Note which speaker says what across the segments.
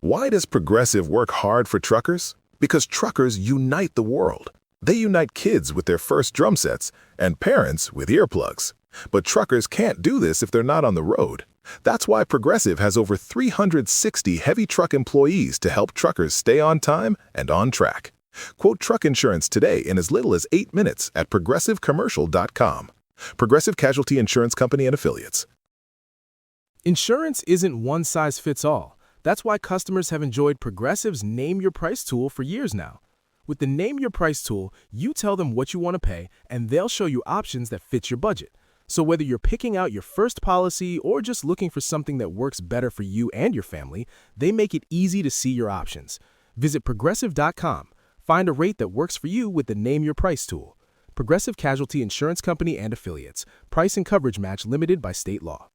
Speaker 1: Why does Progressive work hard for truckers? Because truckers unite the world. They unite kids with their first drum sets and parents with earplugs. But truckers can't do this if they're not on the road. That's why Progressive has over 360 heavy truck employees to help truckers stay on time and on track. Quote truck insurance today in as little as 8 minutes at progressivecommercial.com. Progressive Casualty Insurance Company and Affiliates.
Speaker 2: Insurance isn't one size fits all. That's why customers have enjoyed Progressive's Name Your Price tool for years now. With the Name Your Price tool, you tell them what you want to pay, and they'll show you options that fit your budget. So whether you're picking out your first policy or just looking for something that works better for you and your family, they make it easy to see your options. Visit Progressive.com. Find a rate that works for you with the Name Your Price tool. Progressive Casualty Insurance Company and Affiliates. Price and coverage match limited by state law.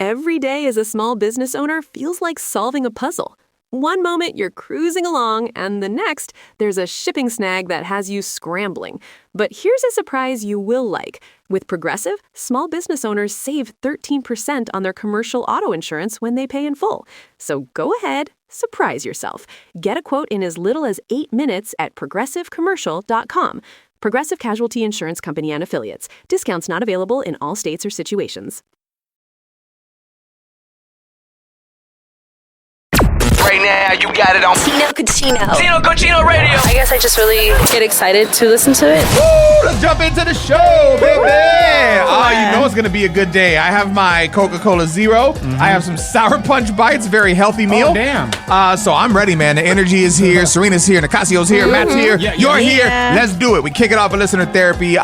Speaker 3: Every day as a small business owner feels like solving a puzzle. One moment you're cruising along, and the next, there's a shipping snag that has you scrambling. But here's a surprise you will like. With Progressive, small business owners save 13% on their commercial auto insurance when they pay in full. So go ahead, surprise yourself. Get a quote in as little as 8 minutes at progressivecommercial.com. Progressive Casualty Insurance Company and Affiliates. Discounts not available in all states or situations.
Speaker 4: Right now, you got it on Tino Cochino Radio.
Speaker 5: I guess I just really get excited to listen to it.
Speaker 6: Woo, let's jump into the show, baby. Oh, you know it's going to be a good day. I have my Coca-Cola Zero. I have some Sour Punch Bites, very healthy meal.
Speaker 7: Oh, damn.
Speaker 6: So I'm ready, man. The energy is here. Serina's here. Nicasio's here. Matt's here. You're here. Let's do it. We kick it off with listener therapy.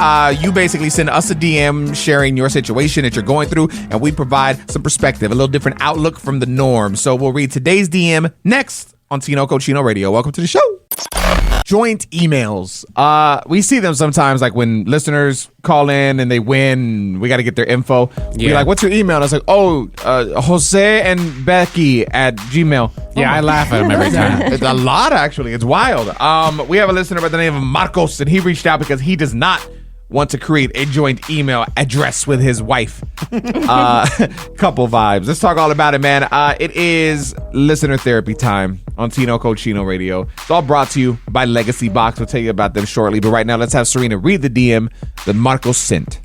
Speaker 6: You basically send us a DM sharing your situation that you're going through, and we provide some perspective, a little different outlook from the norm. So we'll read today's DM next on Tino Cochino Radio. Welcome to the show. Joint emails. We see them sometimes, like when listeners call in and they win, we got to get their info. We're like, what's your email? And I was like, Jose and Becky at Gmail.
Speaker 7: Yeah, I laugh at them every time.
Speaker 6: It's a lot, actually. It's wild. We have a listener by the name of Marcos, and he reached out because he does not want to create a joint email address with his wife. Couple vibes. Let's talk all about it, man. It is listener therapy time on Tino Cochino Radio. It's all brought to you by Legacy Box. We'll tell you about them shortly. But right now, let's have Serina read the DM that Marcos sent.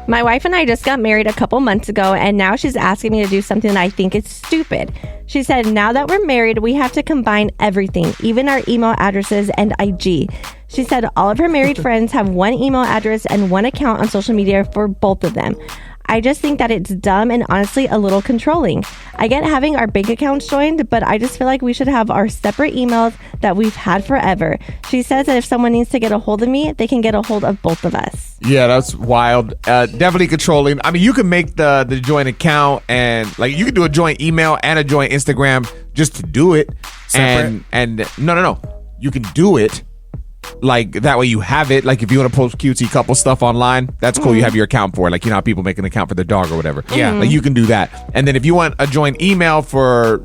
Speaker 8: My wife and I just got married a couple months ago, and now she's asking me to do something that I think is stupid. She said, now that we're married, we have to combine everything, even our email addresses and IG. She said all of her married friends have one email address and one account on social media for both of them. I just think that it's dumb and honestly a little controlling. I get having our bank accounts joined, but I just feel like we should have our separate emails that we've had forever. She says that if someone needs to get a hold of me, they can get a hold of both of us.
Speaker 6: Yeah, that's wild. Definitely controlling. I mean, you can make the joint account, and like you can do a joint email and a joint Instagram just to do it.
Speaker 7: Separate?
Speaker 6: And no. You can do it. Like that way you have it. Like if you want to post cutesy couple stuff online, that's cool. You have your account for it. Like you know how people make an account for their dog or whatever.
Speaker 7: Yeah.
Speaker 6: Like you can do that. And then if you want a joint email for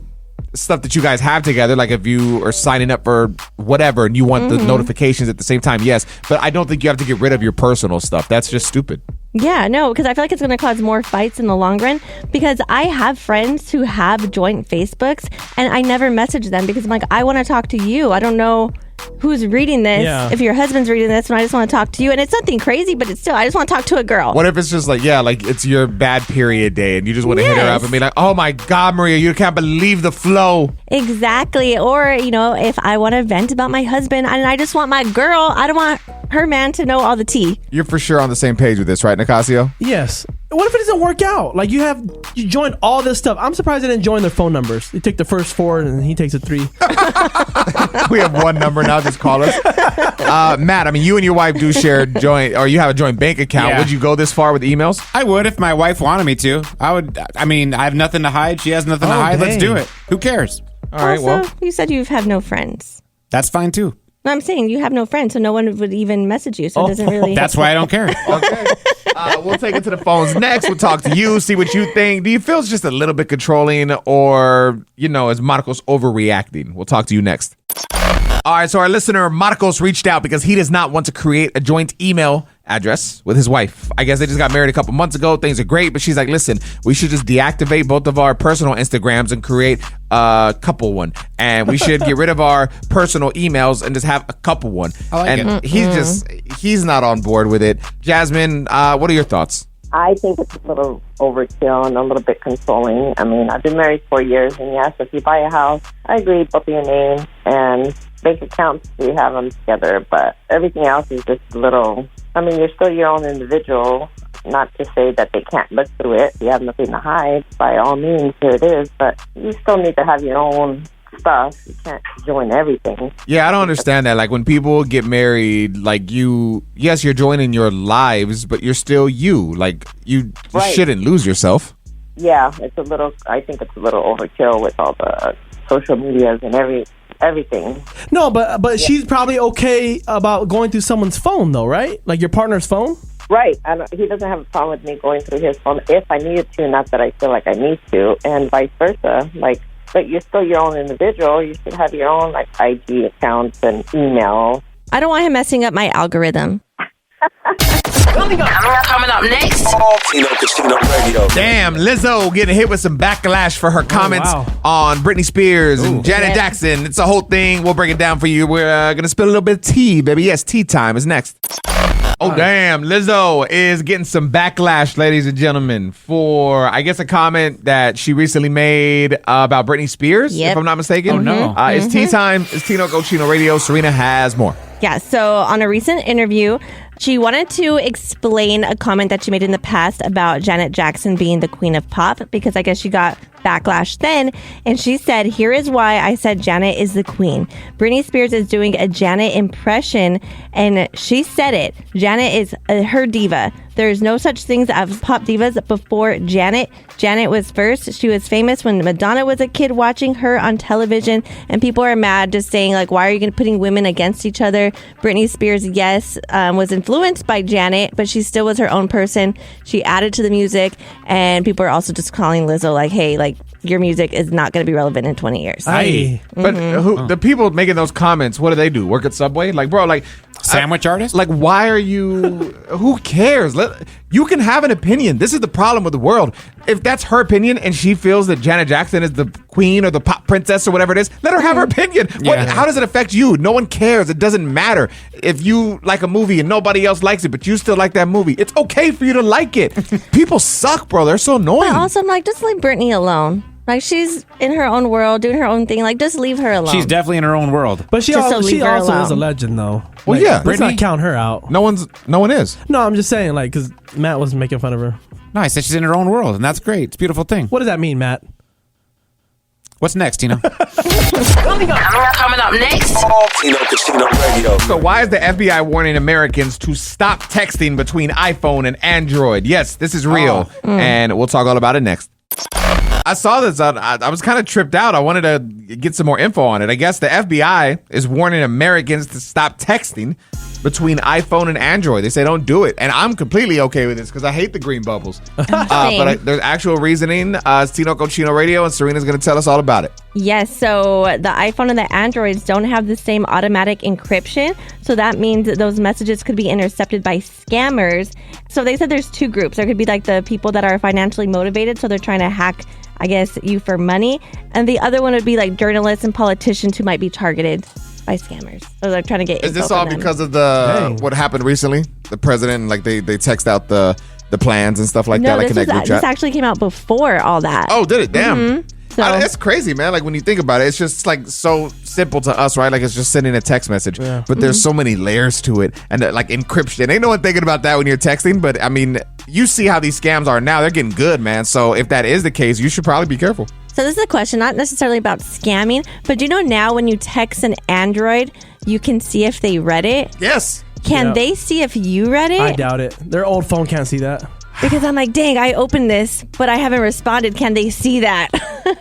Speaker 6: stuff that you guys have together, like if you are signing up for whatever and you want the notifications at the same time, yes. But I don't think you have to get rid of your personal stuff. That's just stupid.
Speaker 8: Yeah, no, because I feel like it's going to cause more fights in the long run, because I have friends who have joint Facebooks and I never message them because I'm like, I want to talk to you. I don't know who's reading this, if your husband's reading this, and I just want to talk to you. And it's nothing crazy, but it's still, I just want to talk to a girl.
Speaker 6: What if it's just like, like it's your bad period day and you just want to hit her up and be like, oh my God, Maria, you can't believe the flow.
Speaker 8: Exactly. Or, if I want to vent about my husband and I just want my girl, I don't want her man to know all the tea.
Speaker 6: You're for sure on the same page with this, right, Nicasio?
Speaker 9: Yes. What if it doesn't work out? Like you joined all this stuff. I'm surprised they didn't join their phone numbers. They take the first 4 and he takes the 3.
Speaker 6: We have one number now. Just call us. Matt, I mean, you and your wife do share joint, or you have a joint bank account.
Speaker 7: Yeah.
Speaker 6: Would you go this far with emails?
Speaker 7: I would if my wife wanted me to. I would. I mean, I have nothing to hide. She has nothing to hide.
Speaker 9: Dang.
Speaker 7: Let's do it. Who cares?
Speaker 6: All right, well.
Speaker 8: You said you have no friends.
Speaker 7: That's fine too.
Speaker 8: No, I'm saying you have no friends, so no one would even message you. So it doesn't really.
Speaker 7: That's why I don't care.
Speaker 6: Okay. We'll take it to the phones next. We'll talk to you, see what you think. Do you feel it's just a little bit controlling, or, is Marcos overreacting? We'll talk to you next. All right, so our listener Marcos reached out because he does not want to create a joint email address with his wife. I guess they just got married a couple months ago. Things are great, but she's like, listen, we should just deactivate both of our personal Instagrams and create a couple one. And we should get rid of our personal emails and just have a couple one.
Speaker 7: I like
Speaker 6: it. He's not on board with it. Jasmine, what are your thoughts?
Speaker 10: I think it's a little overkill and a little bit consoling. I mean, I've been married 4 years, and yes, if you buy a house, I agree, both of your name and bank accounts, we have them together, but everything else is just a little, I mean, you're still your own individual. Not to say that they can't look through it. You have nothing to hide. By all means, here it is, but you still need to have your own stuff. You can't join everything.
Speaker 6: Yeah, I don't understand that. Like when people get married, like yes, you're joining your lives, but you're still you. Like you shouldn't lose yourself.
Speaker 10: Yeah, I think it's a little overkill with all the social medias and everything.
Speaker 9: No, but she's probably okay about going through someone's phone though, right? Like your partner's phone?
Speaker 10: Right. He doesn't have a problem with me going through his phone if I needed to, not that I feel like I need to, and vice versa. Like, but you're still your own individual. You should have your own like IG accounts and email.
Speaker 8: I don't want him messing up my algorithm.
Speaker 4: Coming up next.
Speaker 1: Tino Casino Radio.
Speaker 6: Damn, Lizzo getting hit with some backlash for her comments on Britney Spears and Janet Jackson. It's a whole thing. We'll break it down for you. We're going to spill a little bit of tea, baby. Yes, tea time is next. Oh, damn. Lizzo is getting some backlash, ladies and gentlemen, for, I guess, a comment that she recently made about Britney Spears, if I'm not mistaken.
Speaker 7: Oh, no.
Speaker 6: It's tea time. It's Tino Cochino Radio. Serina has more.
Speaker 8: Yeah, so on a recent interview, she wanted to explain a comment that she made in the past about Janet Jackson being the queen of pop, because I guess she got backlash then. And she said, here is why I said Janet is the queen. Britney Spears is doing a Janet impression, and she said it. Janet is her diva. There's no such things as pop divas before Janet. Janet was first. She was famous when Madonna was a kid watching her on television, and people are mad just saying, like, why are you putting women against each other? Britney Spears, yes, was influenced by Janet, but she still was her own person. She added to the music, and people are also just calling Lizzo like, hey, like, your music is not going to be relevant in 20 years.
Speaker 6: But the people making those comments, what do? Work at Subway? Like, bro, like...
Speaker 7: Sandwich artist?
Speaker 6: Like, why are you... Who cares? You can have an opinion. This is the problem with the world. If that's her opinion and she feels that Janet Jackson is the queen or the pop princess or whatever it is, let her have her opinion. How does it affect you? No one cares. It doesn't matter. If you like a movie and nobody else likes it, but you still like that movie, it's okay for you to like it. People suck, bro. They're so annoying.
Speaker 8: But also, I'm like, just leave Britney alone. Like, she's in her own world, doing her own thing. Like, just leave her alone.
Speaker 7: She's definitely in her own world.
Speaker 9: But she also is a legend, though.
Speaker 6: Well,
Speaker 9: like, let's not count her out.
Speaker 6: No one is.
Speaker 9: No, I'm just saying, like, because Matt was making fun of her.
Speaker 7: No, I said she's in her own world, and that's great. It's a beautiful thing.
Speaker 9: What does that mean, Matt?
Speaker 7: What's next, Tino?
Speaker 4: Coming up next.
Speaker 1: Tino Casino Radio.
Speaker 6: So why is the FBI warning Americans to stop texting between iPhone and Android? Yes, this is real, and we'll talk all about it next. I saw this. I was kind of tripped out. I wanted to get some more info on it. I guess the FBI is warning Americans to stop texting between iPhone and Android. They say don't do it. And I'm completely okay with this because I hate the green bubbles. But there's actual reasoning. It's Tino Cochino Radio, and Serina's going to tell us all about it.
Speaker 8: Yes, so the iPhone and the Androids don't have the same automatic encryption. So that means that those messages could be intercepted by scammers. So they said there's two groups. There could be like the people that are financially motivated, so they're trying to hack, I guess, you for money. And the other one would be like journalists and politicians who might be targeted by scammers. So they're trying to get.
Speaker 6: Is this all because of the what happened recently? The president, like they text out the plans and stuff like that, like in that group chat?
Speaker 8: This actually came out before all that.
Speaker 6: Oh, did it? Damn.
Speaker 8: Mm-hmm. So,
Speaker 6: that's crazy, man. Like when you think about it, it's just like so simple to us, right? Like it's just sending a text message, but there's so many layers to it, and like encryption. Ain't no one thinking about that when you're texting, but I mean, you see how these scams are now. They're getting good, man. So if that is the case, you should probably be careful.
Speaker 8: So this is a question, not necessarily about scamming, but do you know now when you text an Android, you can see if they read it?
Speaker 6: Yes.
Speaker 8: Can they see if you read it?
Speaker 9: I doubt it. Their old phone can't see that.
Speaker 8: Because I'm like, dang, I opened this, but I haven't responded. Can they see that?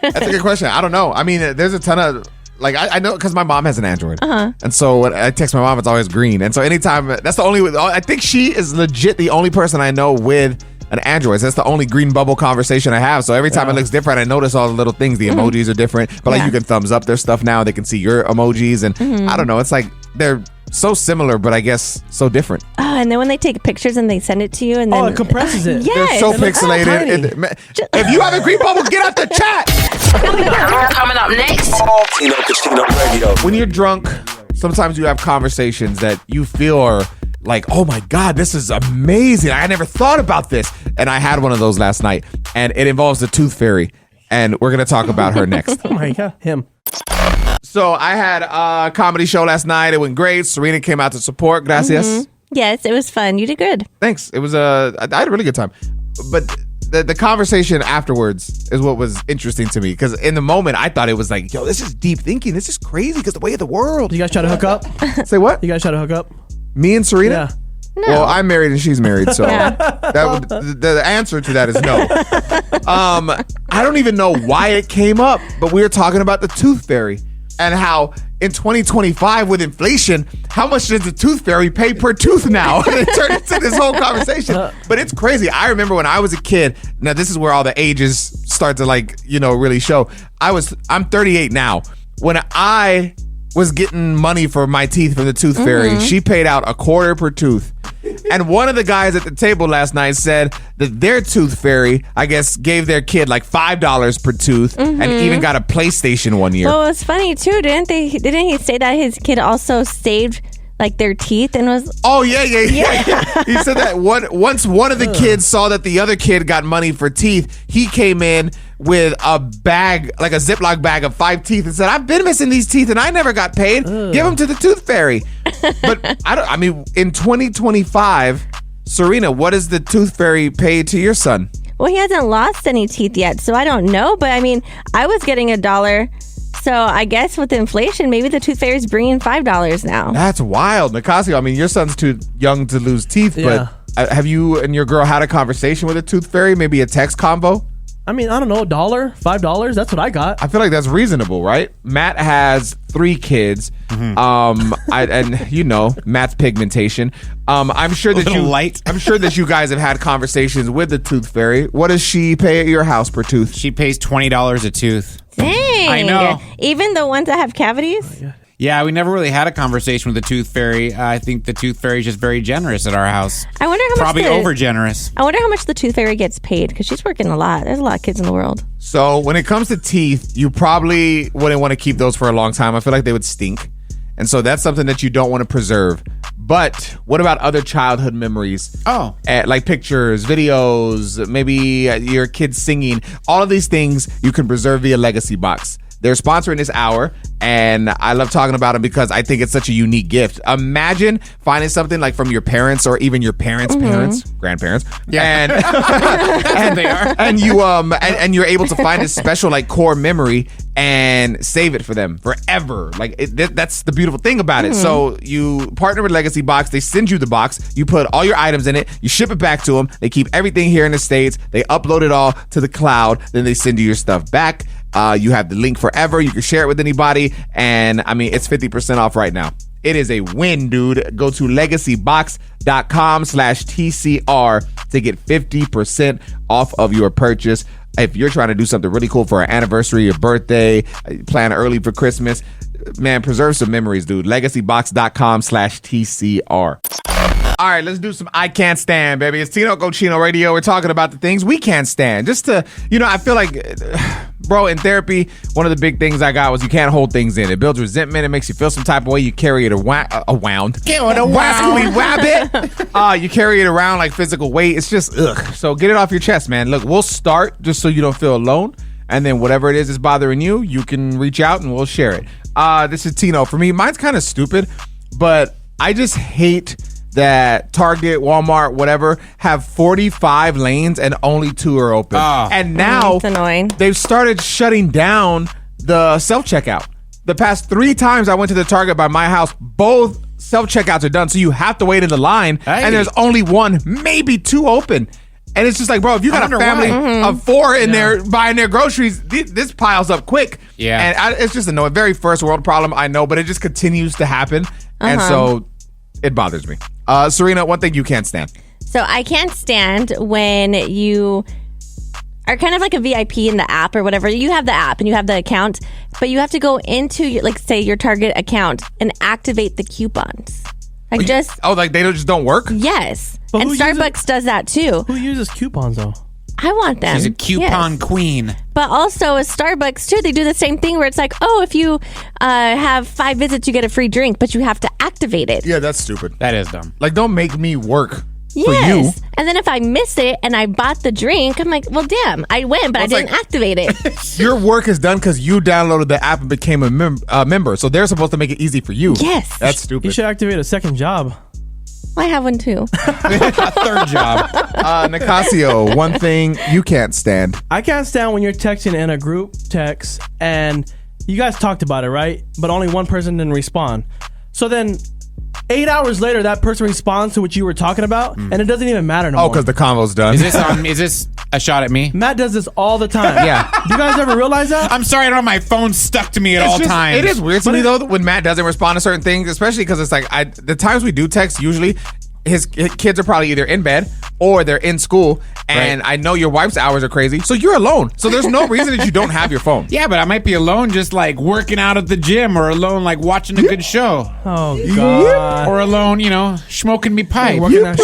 Speaker 6: That's a good question. I don't know. I mean, there's a ton of, like, I know because my mom has an Android. And so when I text my mom, it's always green. And so anytime, that's the only, I think she is legit the only person I know with an Android. So that's the only green bubble conversation I have. So every time it looks different, I notice all the little things. The emojis are different. But like you can thumbs up their stuff now. They can see your emojis. And I don't know. It's like they're so similar, but I guess so different.
Speaker 8: and then when they take pictures and they send it to you, and then
Speaker 9: it compresses it.
Speaker 8: Yes.
Speaker 6: They're so
Speaker 9: It looks tiny.
Speaker 6: pixelated. If you have a green bubble, get out the chat.
Speaker 4: Coming up next.
Speaker 11: Tino Casino Radio.
Speaker 6: When you're drunk, sometimes you have conversations that you feel are like, oh my God, this is amazing. I never thought about this. And I had one of those last night, and it involves the tooth fairy. And we're going to talk about her next.
Speaker 9: Oh my God, him.
Speaker 6: So I had a comedy show last night. It went great. Serena came out to support. Gracias.
Speaker 8: Yes, it was fun. You did good.
Speaker 6: Thanks. It was I had a really good time. But the conversation afterwards is what was interesting to me, because in the moment I thought it was like, yo, this is deep thinking. This is crazy because the way of the world.
Speaker 9: You guys try to hook up?
Speaker 6: Say what?
Speaker 9: You guys try to hook up?
Speaker 6: Me and Serena?
Speaker 9: Yeah.
Speaker 8: No.
Speaker 6: Well, I'm married and she's married, so
Speaker 8: Yeah.
Speaker 6: the answer to that is no. I don't even know why it came up, but we were talking about the tooth fairy and how in 2025 with inflation, how much does the tooth fairy pay per tooth now? And it turned into this whole conversation. But it's crazy. I remember when I was a kid. Now this is where all the ages start to really show. I'm 38 now. When I was getting money for my teeth from the tooth fairy, she paid out $0.25 per tooth. And one of the guys at the table last night said that their tooth fairy, I guess, gave their kid like $5 per tooth and even got a PlayStation one year.
Speaker 8: Well, it was funny too, didn't he say that his kid also saved like their teeth and was...
Speaker 6: Oh, yeah. He said that once one of the kids saw that the other kid got money for teeth, he came in with a bag, like a Ziploc bag of 5 teeth and said, I've been missing these teeth and I never got paid. Give them to the tooth fairy. But in 2025, Serena, what does the tooth fairy pay to your son?
Speaker 8: Well, he hasn't lost any teeth yet, so I don't know. But I mean, I was getting $1. So I guess with inflation, maybe the tooth fairy is bringing $5 now.
Speaker 6: That's wild. Nicasio, I mean, your son's too young to lose teeth, but have you and your girl had a conversation with a tooth fairy? Maybe a text convo?
Speaker 9: I mean, I don't know, $1, $5, that's what I got.
Speaker 6: I feel like that's reasonable, right? Matt has 3 kids. Matt's pigmentation. I'm sure that you guys have had conversations with the tooth fairy. What does she pay at your house per tooth?
Speaker 7: She pays $20 a tooth.
Speaker 8: Dang.
Speaker 7: I know.
Speaker 8: Even the ones that have cavities?
Speaker 7: Yeah, we never really had a conversation with the tooth fairy. I think the tooth fairy is just very generous at our house.
Speaker 8: I wonder how
Speaker 7: Probably
Speaker 8: much
Speaker 7: over generous.
Speaker 8: I wonder how much the tooth fairy gets paid, because she's working a lot. There's a lot of kids in the world.
Speaker 6: So when it comes to teeth, you probably wouldn't want to keep those for a long time. I feel like they would stink. And so that's something that you don't want to preserve. But what about other childhood memories?
Speaker 7: Oh.
Speaker 6: Like pictures, videos, maybe your kids singing. All of these things you can preserve via Legacy Box. They're sponsoring this hour, and I love talking about them because I think it's such a unique gift. Imagine finding something like from your parents or even your parents' parents, grandparents, and and they are, and you and you're able to find this special like core memory and save it for them forever. Like that's the beautiful thing about it. So you partner with Legacy Box. They send you the box. You put all your items in it. You ship it back to them. They keep everything here in the States. They upload it all to the cloud. Then they send you your stuff back. You have the link forever. You can share it with anybody. And I mean, it's 50% off right now. It is a win, dude. Go to legacybox.com/TCR to get 50% off of your purchase. If you're trying to do something really cool for an anniversary, your birthday, plan early for Christmas, man, preserve some memories, dude. Legacybox.com/TCR. All right, let's do some I Can't Stand, baby. It's Tino Cochino Radio. We're talking about the things we can't stand. Just to, I feel like, bro, in therapy, one of the big things I got was you can't hold things in. It builds resentment. It makes you feel some type of way. You carry it around. You carry it around like physical weight. It's just, ugh. So get it off your chest, man. Look, we'll start just so you don't feel alone. And then whatever it is that's bothering you, you can reach out and we'll share it. This is Tino. For me, mine's kind of stupid, but I just hate that Target, Walmart, whatever, have 45 lanes and only 2 are open. And now they've started shutting down the self-checkout. The past 3 times I went to the Target by my house, both self-checkouts are done. So you have to wait in the line, and there's only 1, maybe 2 open. And it's just like, bro, if you got a family of 4 in there buying their groceries, this piles up quick.
Speaker 7: Yeah.
Speaker 6: And it's just a very first world problem, I know, but it just continues to happen. And so it bothers me. Serena, one thing you can't stand.
Speaker 8: So I can't stand when you are kind of like a VIP in the app or whatever. You have the app and you have the account, but you have to go into, say, your Target account and activate the coupons. Like
Speaker 6: like they just don't work?
Speaker 8: Yes.
Speaker 9: But
Speaker 8: And
Speaker 9: who
Speaker 8: Starbucks does that too.
Speaker 9: Who uses coupons though?
Speaker 8: I want them.
Speaker 7: She's a coupon
Speaker 8: Yes.
Speaker 7: queen.
Speaker 8: But also at Starbucks too, they do the same thing where it's like, oh, if you have 5 visits, you get a free drink, but you have to activate it.
Speaker 6: Yeah, that's stupid.
Speaker 7: That is dumb.
Speaker 6: Like, don't make me work for you.
Speaker 8: Yes. And then if I miss it and I bought the drink, I'm like, well, damn, I went, but I didn't activate it.
Speaker 6: Your work is done because you downloaded the app and became a member. So they're supposed to make it easy for you.
Speaker 8: Yes.
Speaker 6: That's stupid.
Speaker 9: You should activate a second job.
Speaker 8: I have one too.
Speaker 7: A third job.
Speaker 6: Nicasio, one thing you can't stand.
Speaker 9: I can't stand when you're texting in a group text and you guys talked about it, right? But only one person didn't respond. So then 8 hours later, that person responds to what you were talking about, and it doesn't even matter no more.
Speaker 6: Oh, because the convo's done.
Speaker 7: Is this a shot at me?
Speaker 9: Matt does this all the time.
Speaker 6: Yeah.
Speaker 9: Do you guys ever realize that?
Speaker 7: I'm sorry, I don't have my phone stuck to me at all times.
Speaker 6: It is weird to me, though, when Matt doesn't respond to certain things, especially because it's like, the times we do text, usually, his kids are probably either in bed or they're in school, and I know your wife's hours are crazy, so you're alone. So there's no reason that you don't have your phone.
Speaker 7: Yeah, but I might be alone just like working out at the gym, or alone like watching a good show.
Speaker 9: Oh, God.
Speaker 7: Or alone, smoking me pipe.
Speaker 9: Working that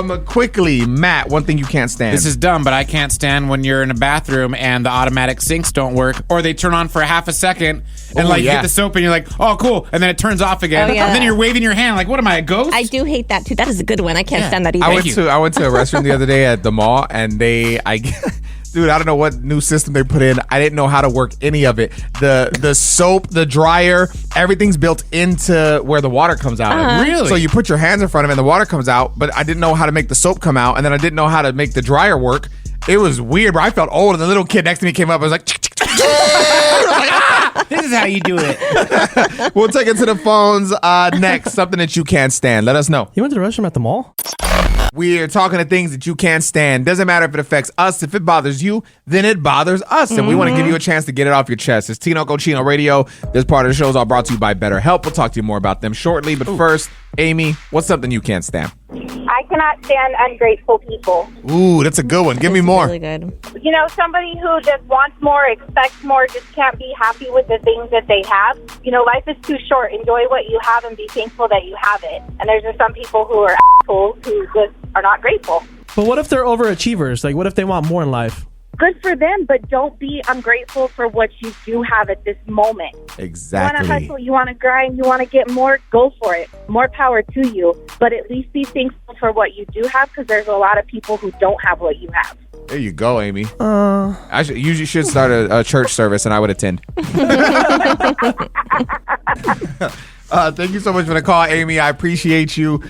Speaker 9: shoulder.
Speaker 6: Quickly, Matt, one thing you can't stand.
Speaker 7: This is dumb, but I can't stand when you're in a bathroom and the automatic sinks don't work, or they turn on for half a second and you hit the soap and you're like, oh, cool, and then it turns off again.
Speaker 8: Oh, yeah.
Speaker 7: And then you're waving your hand like, what am I, a ghost?
Speaker 8: I do hate that too. That is a good one. I can't stand that either.
Speaker 6: I went to a restroom the other day at the mall, and dude, I don't know what new system they put in. I didn't know how to work any of it. The soap, the dryer, everything's built into where the water comes out.
Speaker 7: Really?
Speaker 6: So you put your hands in front of it and the water comes out, but I didn't know how to make the soap come out, and then I didn't know how to make the dryer work. It was weird, but I felt old, and the little kid next to me came up and was like,
Speaker 7: This is how you do it.
Speaker 6: We'll take it to the phones next. Something that you can't stand. Let us know.
Speaker 9: You went to the restroom at the mall?
Speaker 6: We're talking to things that you can't stand. Doesn't matter if it affects us. If it bothers you, then it bothers us. And we want to give you a chance to get it off your chest. It's Tino Cochino Radio. This part of the show is all brought to you by BetterHelp. We'll talk to you more about them shortly. But first, Amy, what's something you can't stand?
Speaker 12: I cannot stand ungrateful people.
Speaker 6: Ooh, that's a good one. Give me more.
Speaker 8: Really good.
Speaker 12: Somebody who just wants more, expects more, just can't be happy with the things that they have. Life is too short. Enjoy what you have and be thankful that you have it. And there's just some people who are assholes who just are not grateful.
Speaker 9: But what if they're overachievers? Like, what if they want more in life?
Speaker 12: Good for them, but don't be ungrateful for what you do have at this moment.
Speaker 6: Exactly.
Speaker 12: You want to hustle, you want to grind, you want to get more, go for it. More power to you. But at least be thankful for what you do have, because there's a lot of people who don't have what you have.
Speaker 6: There you go, Amy. You should start a church service, and I would attend. Thank you so much for the call, Amy. I appreciate you.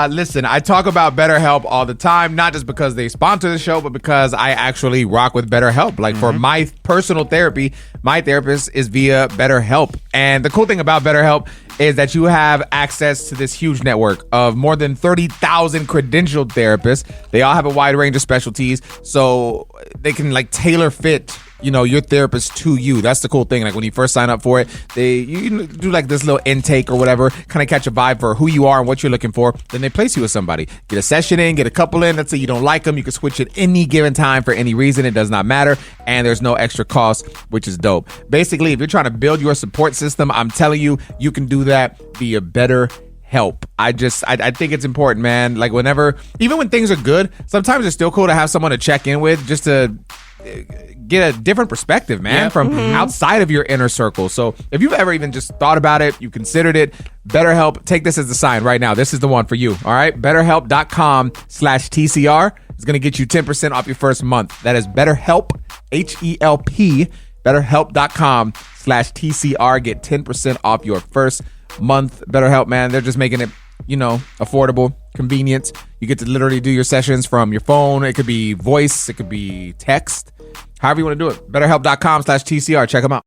Speaker 6: Listen, I talk about BetterHelp all the time, not just because they sponsor the show, but because I actually rock with BetterHelp. Like for my personal therapy, my therapist is via BetterHelp. And the cool thing about BetterHelp is that you have access to this huge network of more than 30,000 credentialed therapists. They all have a wide range of specialties, so they can tailor fit your therapist to you. That's the cool thing. Like when you first sign up for it, you do this little intake or whatever, kind of catch a vibe for who you are and what you're looking for. Then they place you with somebody. Get a session in, get a couple in. Let's say you don't like them. You can switch at any given time for any reason. It does not matter. And there's no extra cost, which is dope. Basically, if you're trying to build your support system, I'm telling you, you can do that via BetterHelp. I think it's important, man. Like even when things are good, sometimes it's still cool to have someone to check in with just to get a different perspective, man, from outside of your inner circle. So if you've ever even just thought about it, you considered it, BetterHelp, take this as a sign right now. This is the one for you. All right. BetterHelp.com/TCR is going to get you 10% off your first month. That is BetterHelp, HELP, BetterHelp.com/TCR. Get 10% off your first month. BetterHelp, man, they're just making it, affordable, convenient. You get to literally do your sessions from your phone. It could be voice, it could be text, however you want to do it. BetterHelp.com/TCR. Check them out.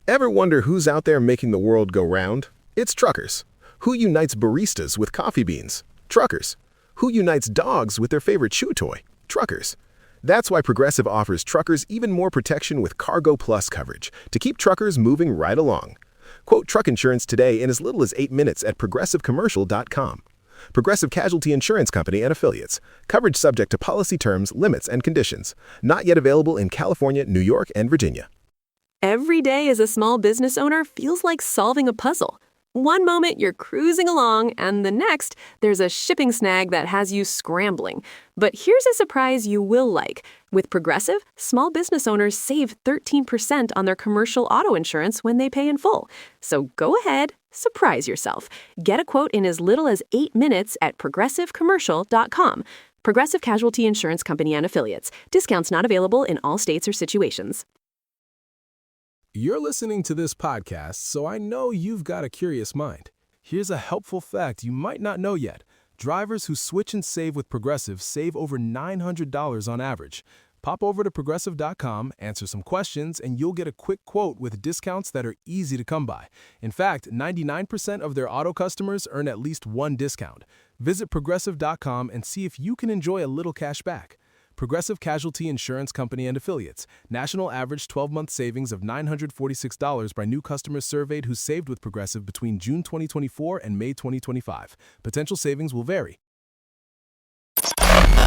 Speaker 1: Ever wonder who's out there making the world go round? It's truckers. Who unites baristas with coffee beans? Truckers. Who unites dogs with their favorite chew toy? Truckers. That's why Progressive offers truckers even more protection with Cargo Plus coverage to keep truckers moving right along. Quote truck insurance today in as little as 8 minutes at progressivecommercial.com. Progressive Casualty Insurance Company and Affiliates. Coverage subject to policy terms, limits, and conditions. Not yet available in California, New York, and Virginia.
Speaker 3: Every day as a small business owner feels like solving a puzzle. One moment you're cruising along, and the next, there's a shipping snag that has you scrambling. But here's a surprise you will like. With Progressive, small business owners save 13% on their commercial auto insurance when they pay in full. So go ahead, surprise yourself. Get a quote in as little as 8 minutes at progressivecommercial.com. Progressive Casualty Insurance Company and Affiliates. Discounts not available in all states or situations.
Speaker 2: You're listening to this podcast, so I know you've got a curious mind. Here's a helpful fact you might not know yet. Drivers who switch and save with Progressive save over $900 on average. Pop over to Progressive.com, answer some questions, and you'll get a quick quote with discounts that are easy to come by. In fact, 99% of their auto customers earn at least one discount. Visit Progressive.com and see if you can enjoy a little cash back. Progressive Casualty Insurance Company and Affiliates. National average 12-month savings of $946 by new customers surveyed who saved with Progressive between June 2024 and May 2025. Potential savings will vary.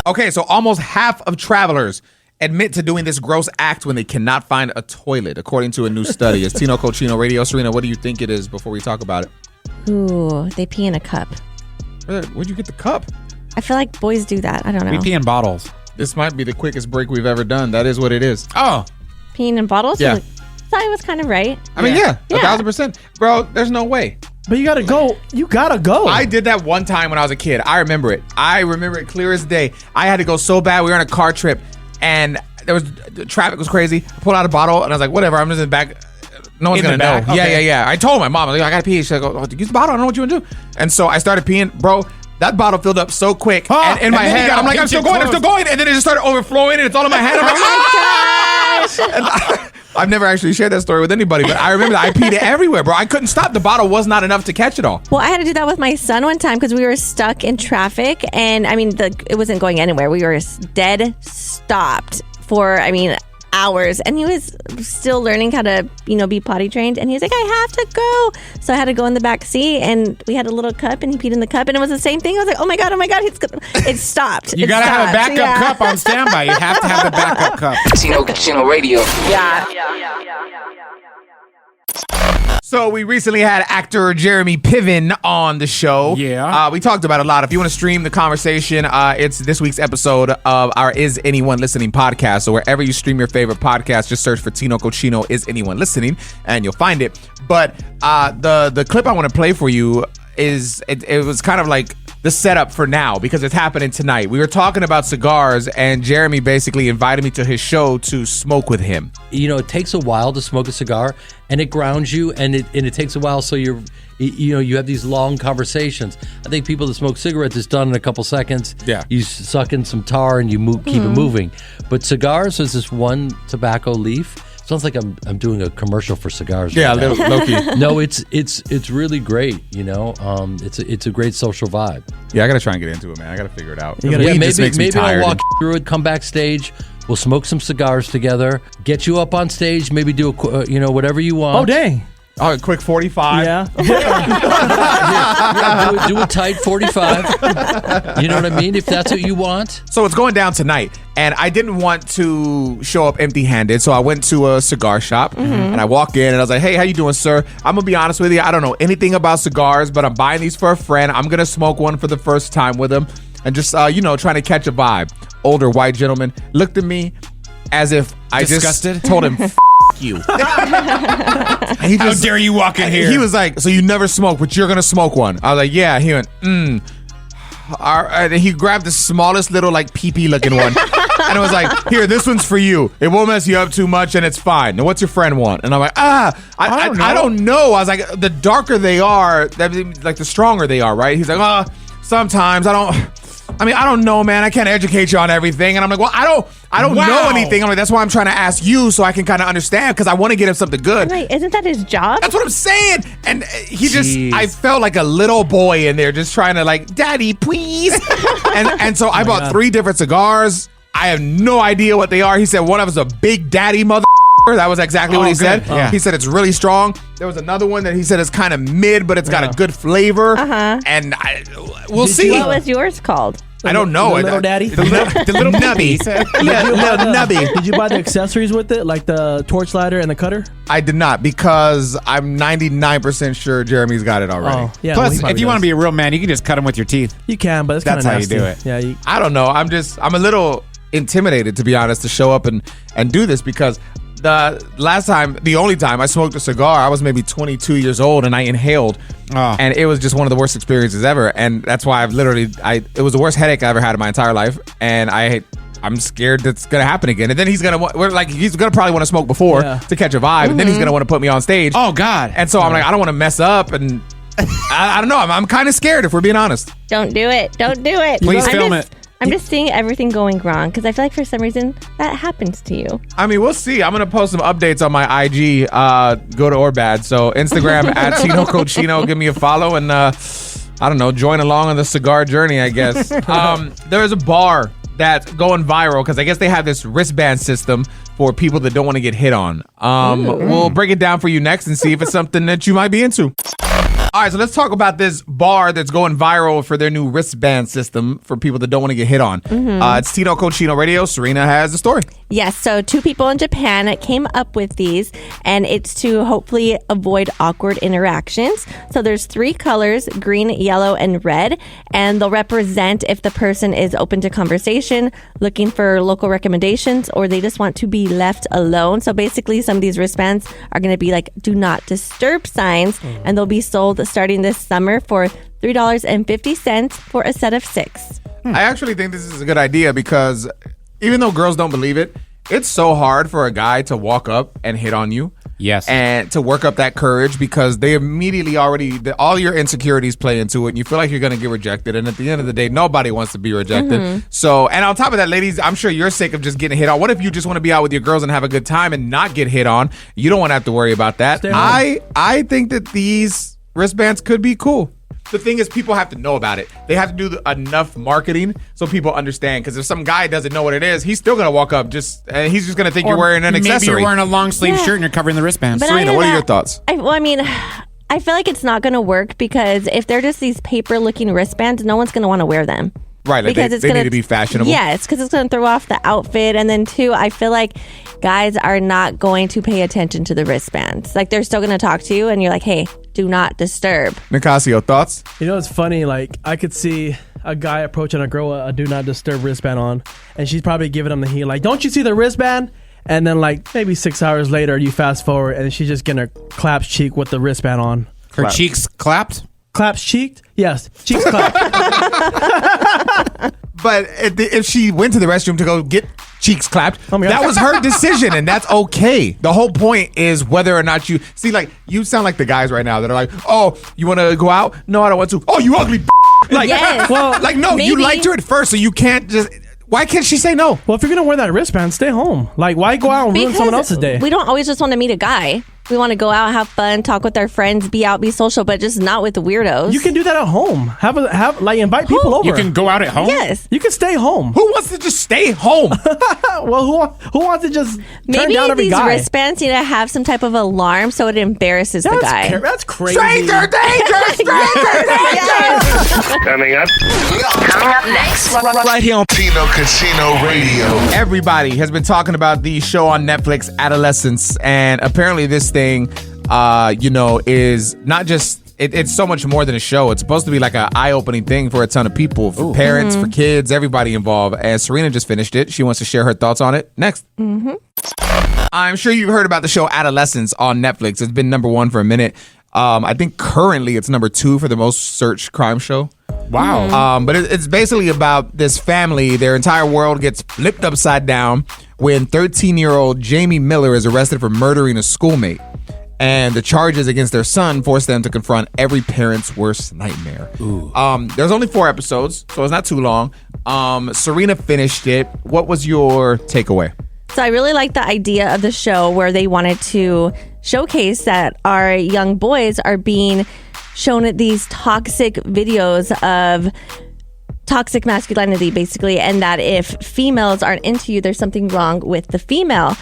Speaker 6: Okay, so almost half of travelers admit to doing this gross act when they cannot find a toilet, according to a new study. It's Tino Cochino Radio. Serena, what do you think it is before we talk about it?
Speaker 8: Ooh, they pee in a cup.
Speaker 6: Where'd you get the cup?
Speaker 8: I feel like boys do that. I don't know.
Speaker 7: We pee in bottles.
Speaker 6: This might be the quickest break we've ever done. That is what it is.
Speaker 7: Oh.
Speaker 8: Peeing in bottles?
Speaker 6: Yeah.
Speaker 8: Thought I was kind of right.
Speaker 6: I mean, yeah, 1,000%. Bro, there's no way.
Speaker 9: But you gotta go. You gotta go.
Speaker 6: I did that one time when I was a kid. I remember it. I remember it clear as day. I had to go so bad. We were on a car trip, and the traffic was crazy. I pulled out a bottle, and I was like, whatever, I'm just in the back. No one's going to know.
Speaker 7: Okay.
Speaker 6: Yeah. I told my mom, I got to pee. She's like, oh, use the bottle. I don't know what you want to do. And so I started peeing. Bro, that bottle filled up so quick. And in my head, I'm like, I'm still going. And then it just started overflowing, and it's all in my head. I'm like, oh, I've never actually shared that story with anybody, but I remember that I peed it everywhere, bro. I couldn't stop. The bottle was not enough to catch it all.
Speaker 8: Well, I had to do that with my son one time because we were stuck in traffic, and I mean, it wasn't going anywhere. We were dead stopped for, hours, and he was still learning how to, be potty trained, and he was like, I have to go. So I had to go in the back seat, and we had a little cup, and he peed in the cup, and it was the same thing. I was like, oh my God, it stopped.
Speaker 7: You gotta have a backup cup on standby. You have to have the backup cup.
Speaker 4: Tino Radio.
Speaker 8: Yeah.
Speaker 6: So we recently had actor Jeremy Piven on the show.
Speaker 7: Yeah.
Speaker 6: We talked about it a lot. If you want to stream the conversation, it's this week's episode of our Is Anyone Listening podcast. So wherever you stream your favorite podcast, just search for Tino Cochino Is Anyone Listening, and you'll find it. But the clip I want to play for you is, it was kind of like the setup for now, because it's happening tonight. We were talking about cigars, and Jeremy basically invited me to his show to smoke with him.
Speaker 13: It takes a while to smoke a cigar, and it grounds you, and it takes a while, so you have these long conversations. I think people that smoke cigarettes, it's done in a couple seconds.
Speaker 6: Yeah.
Speaker 13: You suck in some tar and you keep it moving. But cigars is this one tobacco leaf. Sounds like I'm doing a commercial for cigars.
Speaker 6: Yeah,
Speaker 13: right now.
Speaker 6: low-key.
Speaker 13: No, it's really great. It's a great social vibe.
Speaker 6: Yeah, I gotta try and get into it, man. I gotta figure it out.
Speaker 13: Maybe I'll walk you through it. Come backstage. We'll smoke some cigars together. Get you up on stage. Maybe do a whatever you want.
Speaker 9: Oh dang.
Speaker 6: Oh, a quick 45.
Speaker 9: Yeah.
Speaker 13: Do a tight 45. You know what I mean? If that's what you want.
Speaker 6: So it's going down tonight, and I didn't want to show up empty-handed, so I went to a cigar shop, and I walk in, and I was like, hey, how you doing, sir? I'm going to be honest with you. I don't know anything about cigars, but I'm buying these for a friend. I'm going to smoke one for the first time with him, and just, trying to catch a vibe. Older white gentleman looked at me as if I
Speaker 7: Disgusted?
Speaker 6: just told him, you.
Speaker 7: How dare you walk in here?
Speaker 6: He was like, so you never smoke, but you're going to smoke one. I was like, yeah. He went, he grabbed the smallest little pee-pee looking one. And it was like, here, this one's for you. It won't mess you up too much, and it's fine. Now, what's your friend want? And I'm like, I don't know. I was like, the darker they are, the stronger they are, right? He's like, sometimes I don't know, man. I can't educate you on everything. And I'm like, well, I don't know anything. I'm like, that's why I'm trying to ask you so I can kind of understand, because I want to get him something good.
Speaker 8: Right. Isn't that his job?
Speaker 6: That's what I'm saying. And I felt like a little boy in there just trying to daddy, please. and so I bought 3 different cigars. I have no idea what they are. He said one of us a big daddy mother. That was exactly what he said.
Speaker 7: Yeah.
Speaker 6: He said it's really strong. There was another one that he said is kind of mid, but it's got a good flavor.
Speaker 8: Uh-huh.
Speaker 6: And we'll see.
Speaker 8: What was yours called?
Speaker 6: I don't know.
Speaker 9: The little daddy?
Speaker 6: The little nubby. Little nubby.
Speaker 9: Did you buy the accessories with it, like the torch lighter and the cutter?
Speaker 6: I did not, because I'm 99% sure Jeremy's got it already.
Speaker 9: Oh, yeah.
Speaker 7: Plus, if you want to be a real man, you can just cut him with your teeth.
Speaker 9: You can, but it's kind of
Speaker 7: That's
Speaker 9: nasty.
Speaker 7: how you do it.
Speaker 9: Yeah.
Speaker 6: I don't know. I'm a little intimidated, to be honest, to show up and do this, because the only time I smoked a cigar, I was maybe 22 years old, and I inhaled, and it was just one of the worst experiences ever. And that's why it was the worst headache I ever had in my entire life, and I'm scared that's gonna happen again. And then he's gonna probably want to smoke before to catch a vibe, and then he's gonna want to put me on stage.
Speaker 7: Oh God!
Speaker 6: And so I'm like, I don't want to mess up, and I don't know. I'm kind of scared, if we're being honest.
Speaker 8: Don't do it. Don't do it.
Speaker 7: Please film it.
Speaker 8: I'm just seeing everything going wrong because I feel like for some reason that happens to you.
Speaker 6: I mean, we'll see. I'm going to post some updates on my IG, good or bad. So Instagram at Tino Cochino. Give me a follow and, I don't know, join along on the cigar journey, I guess. There is a bar that's going viral because I guess they have this wristband system for people that don't want to get hit on. We'll break it down for you next and see if it's something that you might be into. All right, so let's talk about this bar that's going viral for their new wristband system for people that don't want to get hit on. It's Tino Cochino Radio. Serina has the story.
Speaker 8: Yes, so 2 people in Japan came up with these, and it's to hopefully avoid awkward interactions. So there's 3 colors, green, yellow, and red, and they'll represent if the person is open to conversation, looking for local recommendations, or they just want to be left alone. So basically, some of these wristbands are going to be like do not disturb signs, and they'll be sold starting this summer for $3.50 for a set of 6.
Speaker 6: I actually think this is a good idea because even though girls don't believe it, it's so hard for a guy to walk up and hit on you.
Speaker 7: Yes.
Speaker 6: And to work up that courage because they immediately all your insecurities play into it and you feel like you're going to get rejected. And at the end of the day, nobody wants to be rejected. So, and on top of that, ladies, I'm sure you're sick of just getting hit on. What if you just want to be out with your girls and have a good time and not get hit on? You don't want to have to worry about that. I think that these wristbands could be cool. The thing is, people have to know about it. They have to do enough marketing so people understand. Because if some guy doesn't know what it is, he's still going to walk up and he's just going to think you're wearing an accessory.
Speaker 7: Maybe you're wearing a long sleeve shirt and you're covering the wristbands.
Speaker 8: But
Speaker 6: Serina, what are your thoughts?
Speaker 8: I feel like it's not going to work because if they're just these paper-looking wristbands, no one's going to want to wear them.
Speaker 6: Right, like
Speaker 8: because
Speaker 6: they need to be fashionable.
Speaker 8: Yes, because it's going to throw off the outfit. And then, 2, I feel like guys are not going to pay attention to the wristbands. Like, they're still going to talk to you, and you're like, hey, do not disturb.
Speaker 6: Nicasio, thoughts?
Speaker 9: You know, it's funny. Like, I could see a guy approaching a girl with a do not disturb wristband on, and she's probably giving him the heat. Like, don't you see the wristband? And then, like, maybe 6 hours later, you fast forward, and she's just getting her claps cheek with the wristband on.
Speaker 7: Her cheeks clapped?
Speaker 9: Claps cheeked? Yes, cheeks clapped.
Speaker 6: But if she went to the restroom to go get cheeks clapped, that was her decision, and that's okay. The whole point is whether or not you see, like, you sound like the guys right now that are like, oh, you want to go out? No, I don't want to. Oh, you ugly. Like,
Speaker 8: yes.
Speaker 6: Well, like, no, maybe. You liked her at first, so you can't just. Why can't she say no?
Speaker 9: Well, if you're gonna wear that wristband, stay home. Like, why go out and ruin someone else's day?
Speaker 8: We don't always just want to meet a guy. We want to go out, have fun, talk with our friends, be out, be social, but just not with the weirdos.
Speaker 9: You can do that at home. Invite people over.
Speaker 7: You can go out at home?
Speaker 8: Yes.
Speaker 9: You can stay home.
Speaker 6: Who wants to just stay home?
Speaker 9: Well, who wants to just turn down every guy?
Speaker 8: Maybe these wristbands need to have some type of alarm so it embarrasses the guy.
Speaker 9: That's crazy.
Speaker 6: Stranger danger! Stranger danger!
Speaker 11: Coming up
Speaker 4: next.
Speaker 11: right here on Tino Casino Radio.
Speaker 6: Everybody has been talking about the show on Netflix, Adolescence, and apparently this thing, is not just. It's so much more than a show. It's supposed to be like an eye-opening thing for a ton of people, for parents, for kids, everybody involved. And Serina just finished it. She wants to share her thoughts on it. Next. I'm sure you've heard about the show Adolescence on Netflix. It's been number 1 for a minute. I think currently it's number 2 for the most searched crime show.
Speaker 7: Wow.
Speaker 6: But it's basically about this family. Their entire world gets flipped upside down when 13-year-old Jamie Miller is arrested for murdering a schoolmate. And the charges against their son force them to confront every parent's worst nightmare. There's only 4 episodes, so it's not too long. Serina finished it. What was your takeaway?
Speaker 8: So I really like the idea of the show where they wanted to showcase that our young boys are being shown these toxic videos of toxic masculinity, basically, and that if females aren't into you, there's something wrong with the female.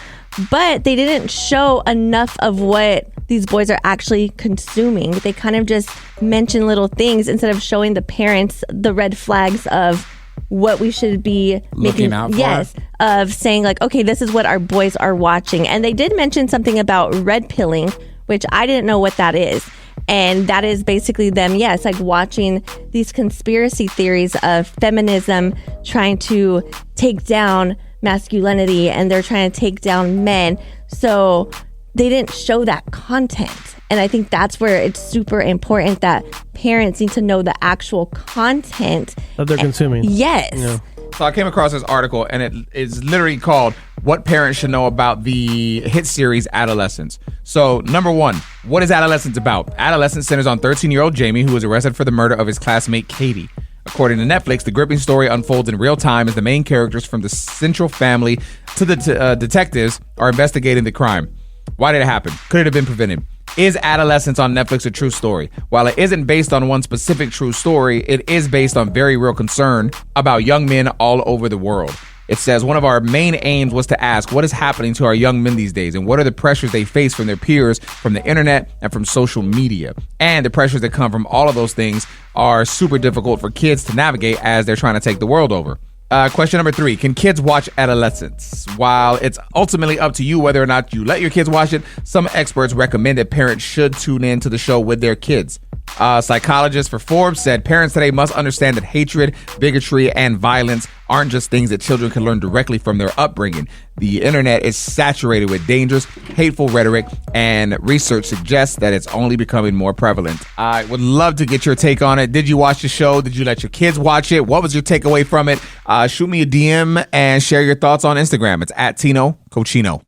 Speaker 8: But they didn't show enough of what these boys are actually consuming. They kind of just mention little things instead of showing the parents the red flags of what we should be
Speaker 7: Looking out for.
Speaker 8: Yes, of saying like, okay, this is what our boys are watching. And they did mention something about red pilling, which I didn't know what that is. And that is basically them, yes, like watching these conspiracy theories of feminism trying to take down masculinity, and they're trying to take down men. So they didn't show that content. And I think that's where it's super important that parents need to know the actual content
Speaker 9: that they're consuming.
Speaker 8: Yes.
Speaker 9: Yeah.
Speaker 6: So I came across this article, and it is literally called "What Parents Should Know About the Hit Series Adolescence." So, number one, what is Adolescence about? Adolescence centers on 13-year-old Jamie, who was arrested for the murder of his classmate Katie. According to Netflix, the gripping story unfolds in real time as the main characters, from the central family to the detectives, are investigating the crime. Why did it happen? Could it have been prevented? Is Adolescence on Netflix a true story? While it isn't based on one specific true story, it is based on very real concern about young men all over the world. It says one of our main aims was to ask what is happening to our young men these days, and what are the pressures they face from their peers, from the internet, and from social media. And the pressures that come from all of those things are super difficult for kids to navigate as they're trying to take the world over. Question number 3, can kids watch Adolescence? While it's ultimately up to you whether or not you let your kids watch it, some experts recommend that parents should tune in to the show with their kids. Psychologist for Forbes said parents today must understand that hatred, bigotry, and violence aren't just things that children can learn directly from their upbringing. The internet is saturated with dangerous, hateful rhetoric, and research suggests that it's only becoming more prevalent. I would love to get your take on it. Did you watch the show? Did you let your kids watch it? What was your takeaway from it? Shoot me a DM and share your thoughts on Instagram. It's @Tino Cochino.